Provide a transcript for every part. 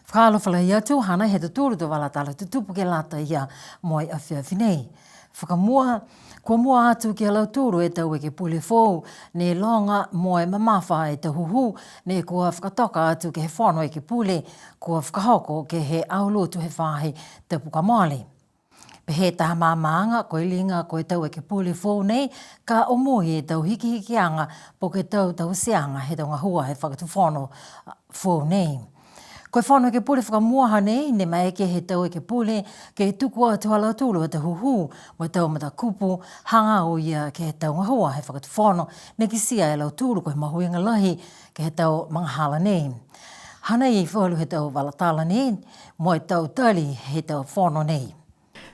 Whakaalofala ia tu hana he te tūru te wala tala te tupu ke lata ia moi a whiawhinei. Whakamua, kua mua atu ki alau tūru e tau e ke pule fōu, ne longa moe mamawha e te huhu, ne kua whakatoka atu ke he whono e ke pule, kua whakahoko ke he aulutu he whahi te pukamole. He taha māmaanga, koe linga, koe tau e ke pule fōu nei, ka omuhi e tau hiki-hikianga, po ke tau seanga he tau ngahua he whakatu whono fōu nei. Koe whanau ke pule whakamuaha nei, ne mai ke he tau e ke pule, ke he tuku atu alau tūlu e te huhu, mo tau mata kupu, hanga o ia ke he tau ngahua, he whakatu whanau, ne ki sia e lau tūlu, koe mahuinga lahi, ke he tau mangahala nei. Hana i whalu he tau walatala nei, mo e tau tali he tau whanau nei.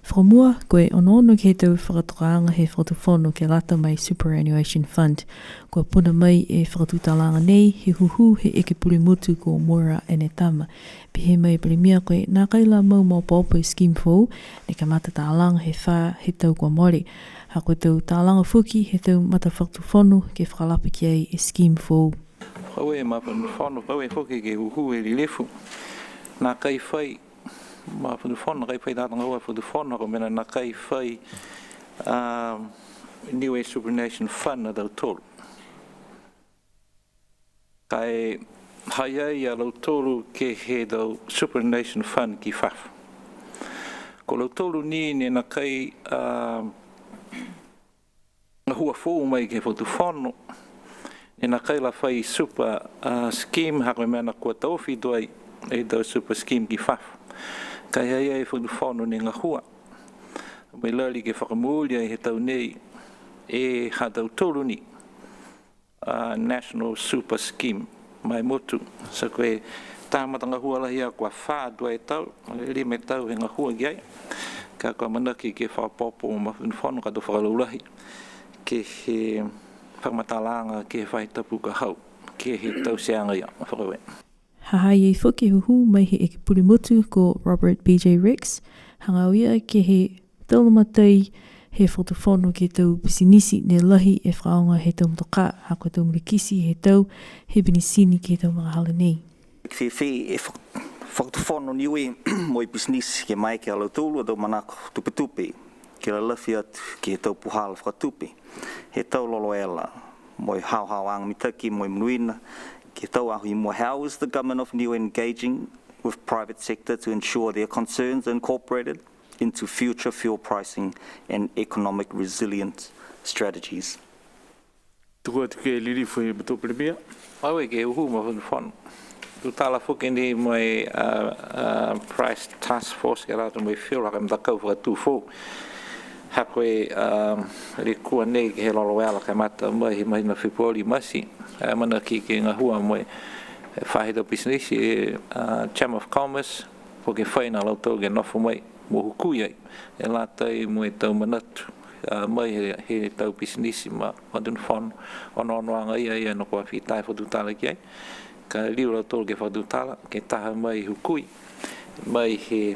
Whakamua, koe ono ki he tau whakatokaanga he whakatu ke lata mai Superannuation Fund. Kua puna mai e whakatutalanga nei, he huhu he eke puri mutu ko mora e ne tama. Pihe mai parimia koe nā kaila mau mau paupo e scheme fōu, ne ka mata tālanga he whā he tau kua mori. Ha koe tau tālanga fuki he tau mata whakatu ke whakalapa ki ai e scheme fōu. Hau e mapanu whanu, hau e fuki ke huhu e li lefu. Nā kai whai, ma fu fon rai pai datanga ua fu fon ho mena na kai fai Niue Superannuation Fund da tolu kai hai lo tolu ke he do Superannuation Fund ki faf ko lo tolu ni na kai na hua fu mai ke fu fon na kai la fai super scheme ha mena ko tofi doi e do super scheme ki faf kai ai e fu fono ni ngahua mai lali ke whakamulia he tau nei e ha tau tolu ni National Super Scheme mai motu sa koe tāmata ngahua lahi a kua whā dua e tau li me tau he ngahua ki ai ka kua manaki ke whakapopo ma fono ka tu whakalulahi ke he whakamatalanga ke whai tapu ka hau ke he tau seanga ia whakawe. Hahai e whuki huhu mai he eke purimutu ko Robert B.J. Rex, hangauia ke he taulamatai he whakatawhono ke tau pisinisi ne lahi e whaonga he tau mtoka, hako tau mrikisi he tau he binisini ke tau mga hala nei. Whi e whakatawhono niue mo i pisinisi ke mai ke alau tūlua tau manako tupe ke la lawhi atu ke he tau puhala whakatupe, he tau lolo ela, mo i hau ang mitaki, mo i mnuina, how is the government of Niue engaging with private sector to ensure their concerns are incorporated into future fuel pricing and economic resilience strategies? Tuko ke lili foi beto prebia. Awe ke uhu ma fon. Tu tala foke ni mai price task force ke rata mai fuel ha mta kau fa tu fo. Ha koe ri kua nei ke lolo wala ka mata mai na fipoli masi. Mana ki ke ngahua moe whahida business e Chamber of Commerce po ke whaina lau tau ke nofu mai mo huku iai e la tai moe tau manatu mai he tau business ma wadun whon ono ia no kua whitai whadutala ki ai ka liu lau tau ke whadutala ke taha mai hukui mai he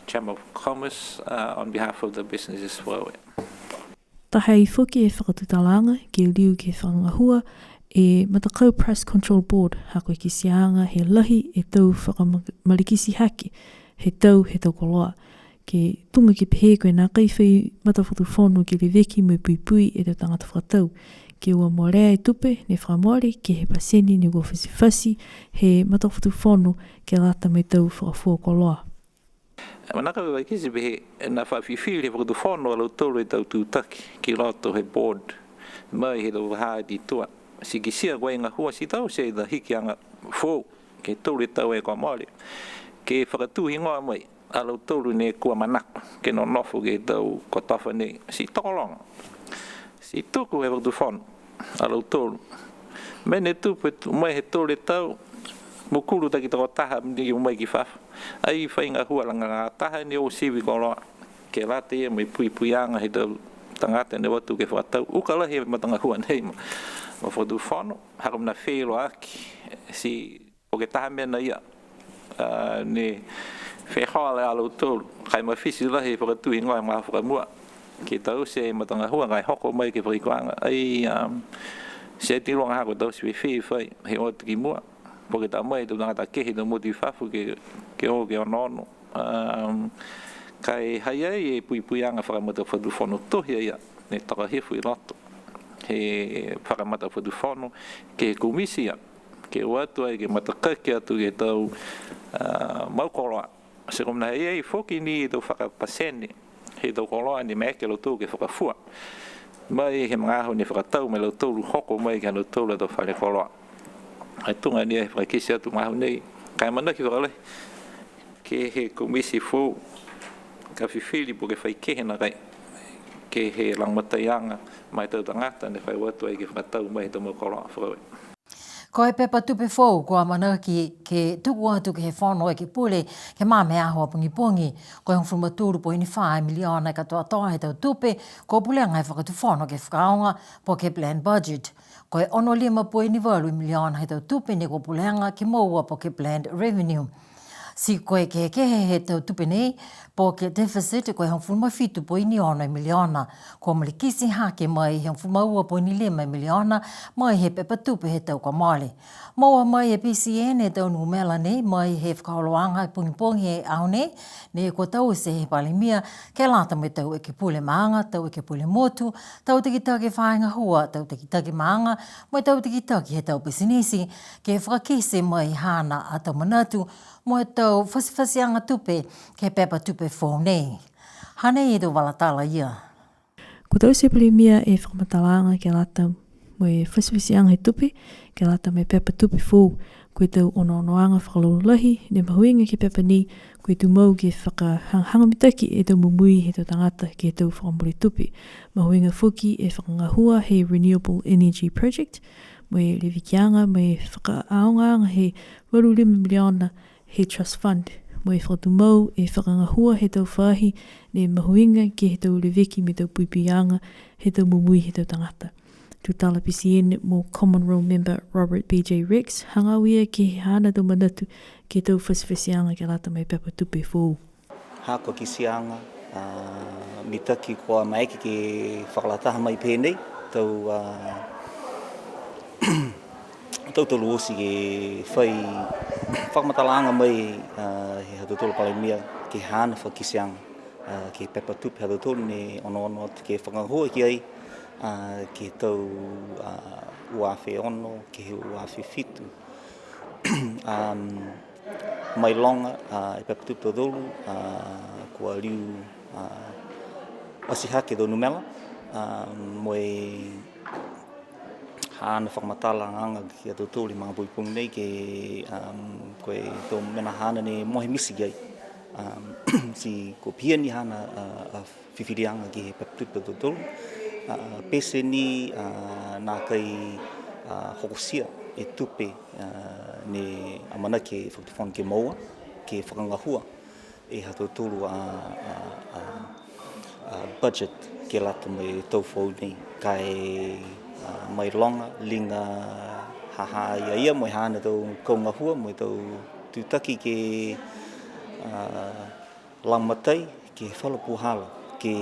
Chamber of Commerce on behalf of the businesses for Tahai whuki e whakatutalanga ke liu ke whangahua e Matakau Price Control Board hako ki sianga he lahi e tau whakamalikisi haki he tau koloa. Ke tunga ki pehe koe nā kaiwhai matawhatu whonu ke le veki mui pui e te tangata whakatau. Ke ua morea e tupe ne whakamori ke he paseni ne ua whasi he matawhatu whonu ke lata me tau whakafua koloa. Manaka wai kisi pehe na whawhiwhiri whakatu whonu alau tolu e tau tūtaki ki loto he board mai he tau haadi tua. Si kisia koe ngā hua si tau se da hiki anga fōu ke tōru tau e kua maori. Ke whakatuhi ngoa mai alau tōru ne kua manako ke no nofu ke tau ko tawha nei. Si tōlonga. Si tōku he wakatu whonu alau tōru. Mene tūpe mai he tōru tau mukuru taki tako taha ni mai ki whafa. Ai whai ngā hua langa ngā taha ni o siwi koloa. Ke late e mai pui anga he tau tangata ne watu ke whakatau. Ukalahi e matanga hua nei ma. Ma fodu fono, harum na whelo aki, si o ke taha mena ia ni whehoa le alo tōru kai mai whisi lahi whakatui ngai mā whakamua ki tau se matanga hua ngai hoko mai ke whakikoanga ai se tironga hako tau si whi whai he o tiki mua po ke ta mai tu ngata kehi no moti whafu ke o ke ono kai hai ai e pui pui anga whakamata whatu whono tohi ia ne taka hefu i lato he whakamata whatu whono ke kumisia ke watu ai ke matakake atu ke tau maukoroa se kom na ai foki ni do whakapasene he tau koroa ni meke lo tau ke whakafua mai he mga aho ni whakatau me lo tau hoko mai ke lo tau la do whale koroa ai tunga ni e whakakisi atu mga aho nei kai manaki whakalai ke he kumisi fu ka whiwhiri po ke whaikehe na kai ke he langmataianga mai tau tangata ne whai watu ai ke whakatau mai tau maukoroa whakawe. Ko e pepa tupe fōu kua mana ke tuku atu ke he whono e ke pule ke māme aho pungi pungi ko hong whumaturu po ini 5 miliona ka toa toa he tau tupe ko pule ngai whakatu whono ke whakaonga po ke planned budget. Ko e 1.5 miliona he tau tupe ne ko puleanga ke maua po ke planned revenue. Si koe ke he tau tupe nei, po ke deficit koe hong fulma fitu po ini 1 miliona. Ko malikisi hake mai hong fulma ua po ini 5 miliona, mai he pepa tupe he tau ka male. Maua mai e PCN e tau numela nei, mai he whakaoloanga pungi he au nei, ne ko tau se he palimia, ke lata me tau e ke pule maanga, tau e ke pule motu, tau teki take whainga hua, tau teki take maanga, mai tau teki take he tau pisinisi, ke whakakise mai hana a tau manatu, mo e tau whasiwhasianga tupe ke pepa tupe fō nei. Hane i tau walatala ia. Ko tau se palimia e whakamatalanga ke lata mo e whasiwhasianga he tupe, ke lata me pepa tupe fō, koe tau ono-onoanga whakalolahi, ne mahuinga ke pepa ni, koe tu mau ke whakahangamitaki e tau mumui he tau tangata ke tau whakamuri tupe. Mahuinga fuki e whakangahua he Renewable Energy Project, mo e lewikianga, mo e whakaaonga he 5 miliona he trust fund, mo e whakatumau e whakangahua he tau whahi, ne mahuinga ke he tau leweki me tau puipianga he tau mumui he tau tangata. Tutala PCN mo Common Role Member Robert B.J. Rex, hangawia ke he hana tau manatu ke tau whasiwhasianga ke lata mai pepa tupe fōu. Hako ki sianga, mitaki kua maeke ke whakalataha mai pēnei, tau tau tolu osi ke whai whakamatalanga mai he hatutolo palemia ke hana whakisianga ke pepa tupe hatutolo ne ono ke whakangahua ki ai ke tau uawhi ono, ke he uawhi fitu. Mai longa e pepa tupe hatutolo kua liu asihake do numela mo e hana whakamatala ki atu tūli mga puipung nei ke koe tō mena hana ne mohe misi gai. Si ko pia ni hana whiwhirianga ki he pepa tupe pese ni nā kai hokosia e tupe ne amana ke whakatufon ke maua, ke whakangahua e hatu tūru budget ke lata mai tau whau nei. Kai mai longa, linga haha ia mo hana tau kaungahua, mo tau tutaki ke langmatai, ke whalapuhala, ke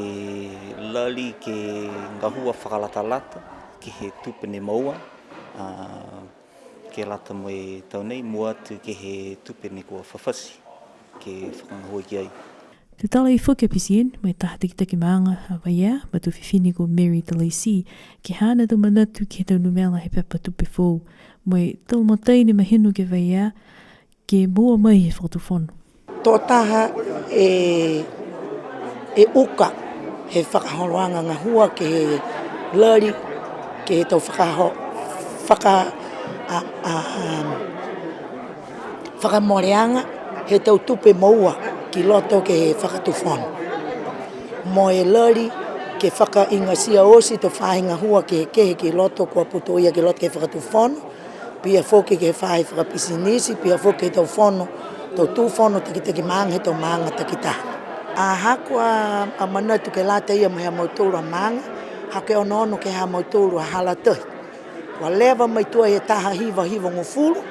lali, ke ngahua whakalata-lata, ke he tupe ne maua, ke lata mo tau nei, mua atu ke he tupe ne kua whawhasi, ke whakangahua ki ai. Te tala i whuke PCN, mai taha tiki maanga hawa ia, ma tu whiwhini ko Mary Delacey, ke hana tau manatu ke tau numela he pepa tupe fōu. Mai tau matai ni mahinu ke vai ia, ke mua mai he whakatufonu. Tō taha e uka he whakaholoanga ngahua ke he lari, ke he tau whakamoreanga, he tau tupe maua, ki loto ke he whakatufonu. Mo e lari ke whakaingasia osi to whahinga hua ke he ki loto kua putoia ke loto ke whakatufonu, pia whoke ke whahi whakapisinisi, pia whoke he tau whono, tau tūwhono taki maanga he tau maanga takitaha. A hakua a manatu ke lata ia mai ha mautoro a maanga, hake ono ke ha mautoro a halatahi. Wa lewa mai tua he taha hiva ngufuru,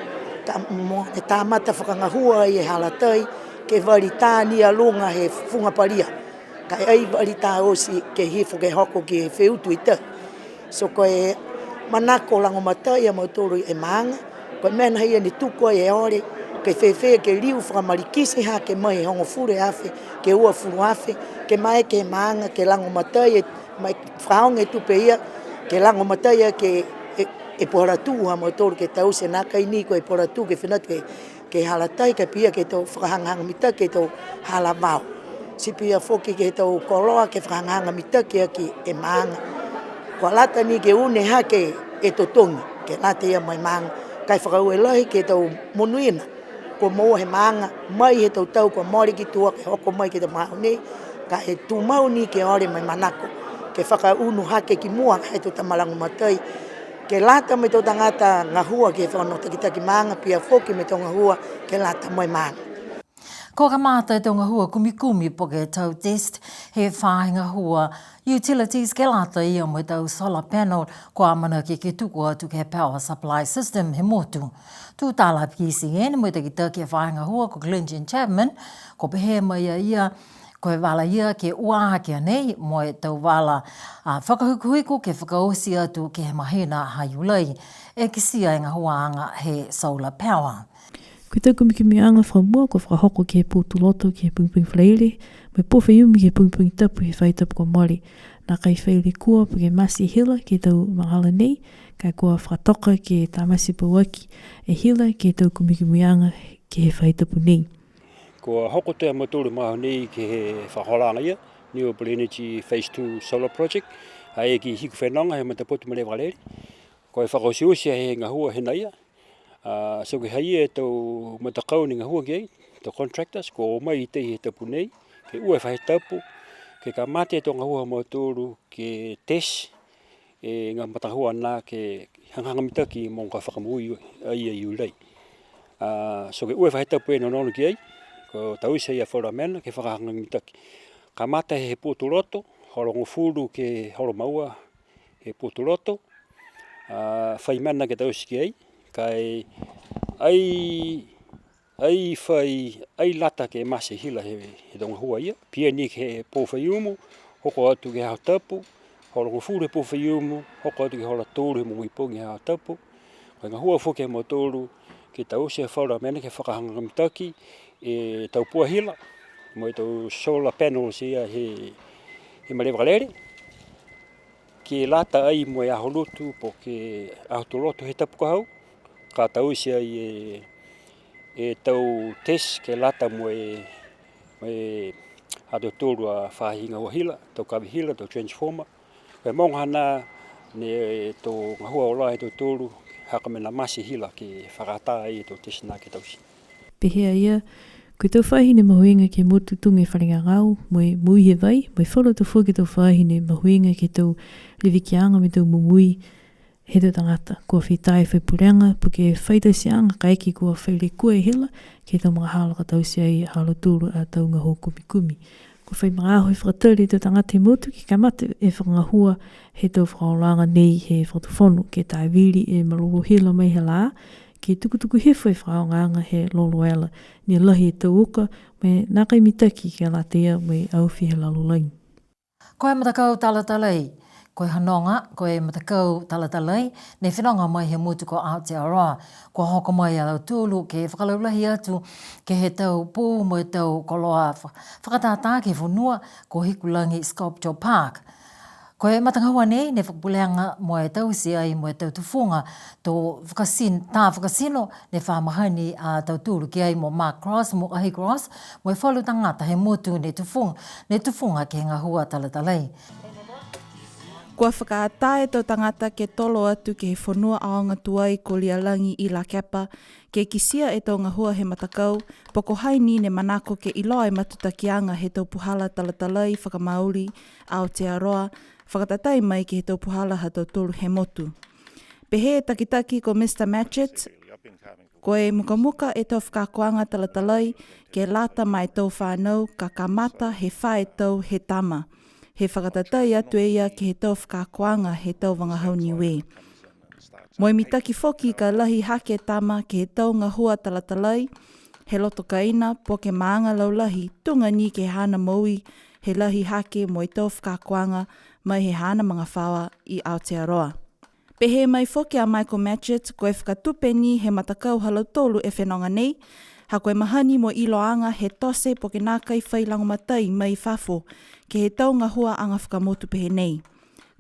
e tāmata whakangahua i e halatai, ke wari tāni a lunga he funga paria. Kai ai wari tā osi ke hifo ke hoko ki he whiutu i te. So koe manako lango matai a mautoro e maanga, koe mena hia ni tuko e ore, ke whewhea ke liu whakamarikisi ha ke mai hongo fure afe, ke ua furu afe, ke mai ke maanga, ke lango matai, mai whaonge tupe ia, ke lango matai ke poratu ha mautoro ke tau se naka ini ko e poratu ke whenatu ke halatai ke pia ke tau whakahanganga mita ke tau halavao. Si pia whoki ke tau koloa ke whakahanganga mita ke aki e maanga. Kua lata ni ke une ha ke e totongi, ke lata ia mai maanga. Kai whakau e lahi ke tau monuina, ko moa he maanga, mai he tau kua mori ki tua ke hoko mai ke tau mauni, ka e tu mauni ke ore mai manako. Ke whakaunu hake ki mua he tau tamalangu matai, ke lata me tau tangata ngahua ke whanota ki taki maanga, pia whoki me tau ngahua ke lata mai maanga. Ko ka māta e tau ngahua kumi po ke tau test he whāhinga hua utilities ke lata ia mo tau solar panel ko amana ke tuku atu ke power supply system he motu. Tu tala PCN mo te ki tā ke whāhinga hua ko Glenn Chapman ko pehe mai ia ko e wala ia ke uaha ke nei mo e tau wala whakahukuhiku ke whakaosi atu ke he mahina haiulei e kisia e ngahuanga he solar power. Koe tau kumikimi anga whamua ko whakahoko ke pūtuloto ke pungpung whaile, me powe iumi ke pungpung tapu he whaitapu ko mori. Nā kai whaile kua po ke masi hila ke tau mahala nei, kai kua whakatoka ke tamasi pawaki e hila ke tau kumikimi anga ke he whaitapu nei. Kua hoko te amatore maho nei ke he whaholanga ia, Niue Energy Phase 2 Solar Project, hae ki hiku whenanga he matapotu mare waleri. Ko e whakausiusia he ngahua hena ia, so ke haia e tau matakau ni ngahua ki ei, tau contractors, ko o mai i te he tapu nei, ke ue whahe tapu, ke ka mate e tau ngahua mautoro ke tes, e ngā matahua nā ke hangangamitaki mō ka whakamui ai a iulei. So ke ue whahe tapu e nonono ki ei, ko tau isa ia whora mena ke whakahangamitaki. Ka mate he pōtoroto, horongo furu ke horo maua he pōtoroto, whai mana ke tau ki ei, kai ai lata ke mase hila he donga hua ia. Pia ni ke pōwhai umu, hoko atu ke hao tapu, horongo furu he pōwhai umu, hoko atu ke hola tōru he mungipongi he hao tapu. Kai ngā hua whoke he mo tōru ke tau se whaura mena ke whakahangamitaki e tau pua hila, mo i tau solar panels ia he marewakalere. Ke lata ai mo e aho lotu po ke aho toloto he tapu kahau, ka tau sia e tau tes ke lata mo e ato tōru a whahinga ua hila, tau kawi hila, tau transformer. Kai maunga hana ne tō ngahua ola e tau tōru haka mena masi hila ke whakata ai e tau tes nā ke tausi. Pehea ia, koe tau whahine mahuinga ke motu tunga e wharinga ngau, moe mui he vai, moe whoro tau fua ke tau whahine mahuinga ke tau lewikianga me tau mumui he tau tangata. Kua whitai whaipuranga, po ke whaitau si anga kaiki kua whaile kua e hila, ke tau mga halaka tau si ai halo tūru a tau ngaho kumi. Kua whai mga aho e whakatauri tau tangata he motu, ke kamata e whakangahua he tau whakaolanga nei he whakatawhono, ke tai wiri e malolo hila mai he lā, ke tukutuku hefo e whakaonganga he loloela, ni lahi e tau uka, me nākai mitaki ke alatea me auwhi he lalolain. Koe matakau talatalei, koe hanonga, koe matakau talatalei, ne whenonga mai he motu ko Aotearoa, ko hoko mai a tūlu ke whakalaulahi atu ke he tau pū mo e tau koloa whakatātā ke whanua ko Hikulangi Sculpture Park. Koe matangahua nei, ne whakapuleanga mo e tau si ai mo e tau tufunga tō whakasino ne whamahani a tau tūru ki ai mo Mark Cross, mo Ahi Cross, mo e whalu tangata he motu ne tufunga ke ngahua talatalei. Kua whakaata e tau tangata ke tolo atu ke he whanua aonga tuai ko lialangi i la kepa, ke kisia e tau ngahua he matakau, poko haini ne manako ke iloa e matutakianga he tau puhala talatalai whakamauri Aotearoa, whakatatai mai ki he tau puhala ha tau tolu he motu. Pehe takitaki ko Mr. Matchett, ko e mukamuka e tau whakakoanga talatalai ke lata mai tau whanau ka kamata he whae tau he tama. He whakatatai atu ia ki he tau whakakoanga he tau wangahau Niue. Moi mitaki foki ka lahi hake tama ke he taunga hua talatalai, he loto kaina po ke maanga laulahi tunga ni ke hana maui he lahi hake mo i tau whakakuanga mai he hana mga whawa i Aotearoa. Pehe mai foki a Michael Matchett koe whakatupe ni he matakau halau tolu e whenonga nei, ha koe mahani mo iloanga he tose po ke nākai whailangomatai mai whafo ke he taunga hua anga whakamotu pehe nei.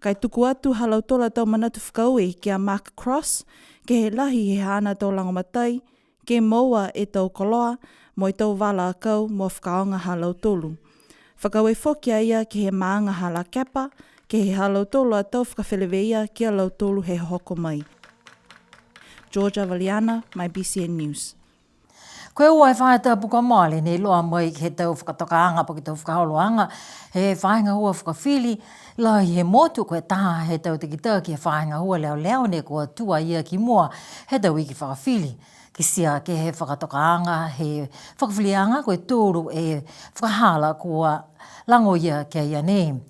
Kai tuku atu halau tola tau manatu whakaue ki a Mark Cross ke he lahi he hana tau langomatai, ke moua e tau koloa mo i tau wala akau mo whakaonga halau tolu. Whakaue foki a ia ke he maanga hala kepa, ke he halau tolu a tau whakawheleweia ki a lau tolu he hoko mai. Georgia Valiana, my BCN News. Koe ua e whaeta puka maale ne loa mai he tau whakatokaanga po ki tau whakaholoanga, he whaenga hua whakawhili, lai he motu koe taha he tau tikita ki he whaenga hua leo leo ne kua tua ia ki mua he tau iki whakawhili. Ki sia ke he whakatokaanga, he whakawhilianga koe tōru e whakahala kua lango ia ke ia ne.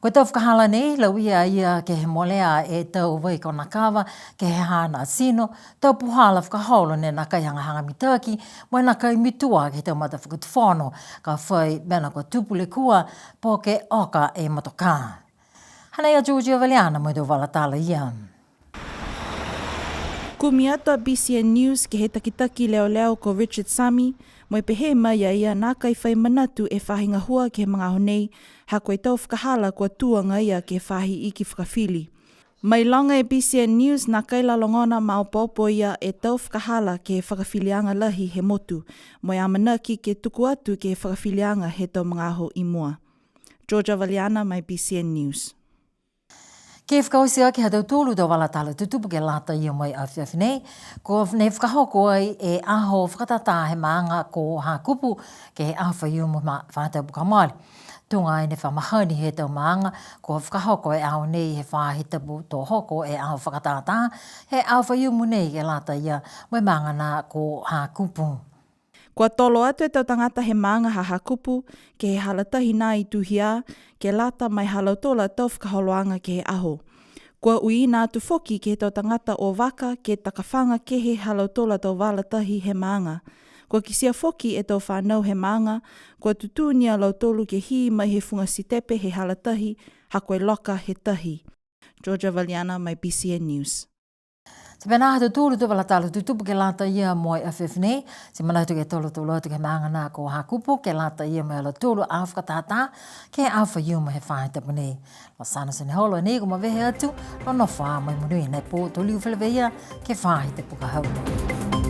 Koe tau whakahala nei, lau ia ke he molea e tau wai kona kawa, ke he hana sino, tau puhala whakaholo ne nā kai hanga mitaki, mo nā kai mitua ke tau mata whakatuwhono, ka whai mena kua tupule kua, po ke oka e matoka. Hana ia Georgia Valiana, mo i tau walatala ia. Kumiata BCN News ke he takitaki leo leo ko Richard Sami, mo i pehe mai ia nā kai whai manatu e whahinga hua ke mga honei, ha koe tau whakahala kua tuanga ia ke whahi iki whakawhili. Mai longa e BCN News nā kai lalongona maopopo ia e tau whakahala ke whakawhilianga lahi he motu, mo i amanaki ke tuku atu ke whakawhilianga he tau mga aho i mua. Georgia Valiana, my BCN News. Ke whakausia ke hatau tōlu tau walatala tutupu ke lata ia mai a whiawhinei, ko nei whakahoko ai e aho whakatata he maanga ko ha kupu ke he aho whaiumu whātau pukamari. Tunga e ne whamahani he tau maanga, ko whakahoko e aho nei he whāhitapu tō hoko e aho whakatata, he aho whaiumu nei ke lata ia mai maanga nā ko ha kupu. Kua tolo atu e tau tangata he maanga ha kupu, ke he halatahi nā i tuhia, ke lata mai halau tola tau whakaholoanga ke he aho. Kua ui nā atu foki ke he tau tangata o waka ke takawhanga ke he halau tola tau walatahi he maanga. Kua kisia foki e tau whanau he maanga, kua tutunia lau tolu ke hi mai he funga sitepe he halatahi, ha koe loka he tahi. Georgia Valiana, my BCN News. Se pena hatu tūru tu walatala tutupu ke lata ia moi a whiwhinei, se manatu ke tolo atu ke maanga nā ko hakupu, ke lata ia mai ala tūru a whakatata, ke a whaiuma he whāitapu nei. Lo sana sene holo nei ko mawehe atu, no no whā mai munui nei po toliu whileweia ke whāitapu ka hauna.